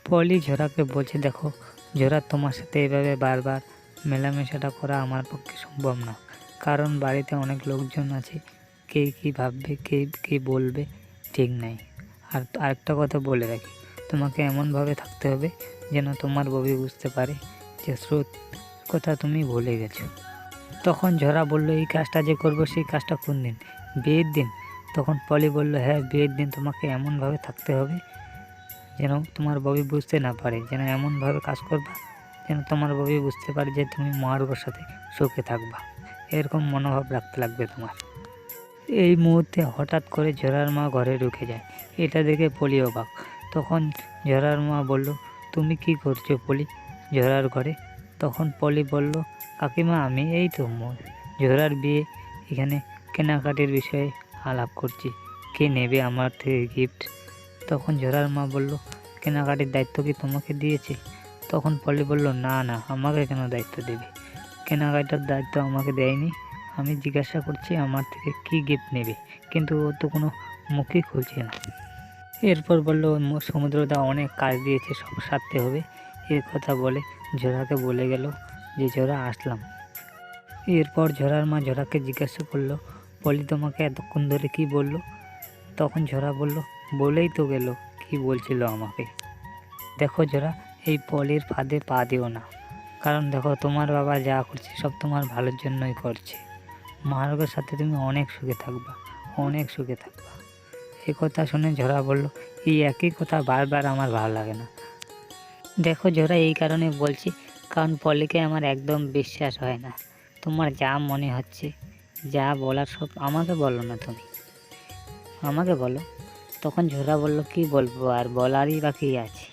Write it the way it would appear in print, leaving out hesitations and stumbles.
পলি ঝোরাকে বলছে, দেখো ঝোরা, তোমার সাথে এভাবে বারবার মেলামেশাটা করা আমার পক্ষে সম্ভব না, কারণ বাড়িতে অনেক লোকজন আছে, কে কী ভাববে, কে কী বলবে ঠিক নাই। আর আরেকটা কথা বলে রাখি, তোমাকে এমনভাবে থাকতে হবে যেন তোমার ববি বুঝতে পারে যে স্রোত কথা তুমি ভুলে গেছো। তখন ঝরা বলল, এই কাজটা যে করবো সেই কাজটা কোন দিন? বিয়ের দিন? তখন পলি বলল, হ্যাঁ বিয়ের দিন তোমাকে এমনভাবে থাকতে হবে যেন তোমার ববি বুঝতে না পারে, যেন এমনভাবে কাজ করবা যেন তোমার ববি বুঝতে পারে যে তুমি মহার্ঘর সাথে সুখে থাকবা, এরকম মনোভাব রাখতে লাগবে তোমার। এই মুহূর্তে হঠাৎ করে ঝরার মা ঘরে ঢুকে যায়, এটা দেখে পলি অবাক। তখন ঝরার মা বলল, তুমি কি করছো পলি ঝরার ঘরে? তখন পলি বলল, কাকিমা আমি এই তো ঝরার বিয়ে, এখানে কেনাকাটির বিষয়ে আলাপ করছি, কে নেবে আমার থেকে গিফট। তখন ঝরার মা বলল, কেনাকাটির দায়িত্ব কি তোমাকে দিয়েছে? তখন পলি বলল, না না, আমাকে কেন দায়িত্ব দেবে, কেনাকাটার দায়িত্ব আমাকে দেয়নি, আমি জিজ্ঞাসা করছি আমার থেকে কী গিফট নেবে, কিন্তু ও তো কোনো মুখই খুলছে না। এরপর বলল, সমুদ্রদা অনেক কাজ দিয়েছে, সব সারতে হবে। এর কথা বলে ঝোরাকে বলে গেল যে, ঝোরা আসলাম। এরপর ঝোরার মা ঝোরাকে জিজ্ঞাসা করলো, পলি তোমাকে এতক্ষণ ধরে কি বলল? তখন ঝোরা বলল, বলেই তো গেল কি বলছিল আমাকে। দেখো ঝোরা, এই পলির ফাঁদে পা দিও না, কারণ দেখো তোমার বাবা যা করছে সব তোমার ভালোর জন্যই করছে, মহার্ঘের সাথে তুমি অনেক সুখে থাকবা, অনেক সুখে থাকবা। এই কথা শুনে ঝোরা বলল, এই একই কথা বারবার আমার ভালো লাগে না। দেখো ঝোরা, এই কারণে বলছি, কারণ পলিকে আমার একদম বিশ্বাস হয় না। তোমার যা মনে হচ্ছে, যা বলার সব আমাকে বলো না, তুমি আমাকে বলো। তখন ঝোরা বলল, কি বলবো আর বলারই বা কী আছে,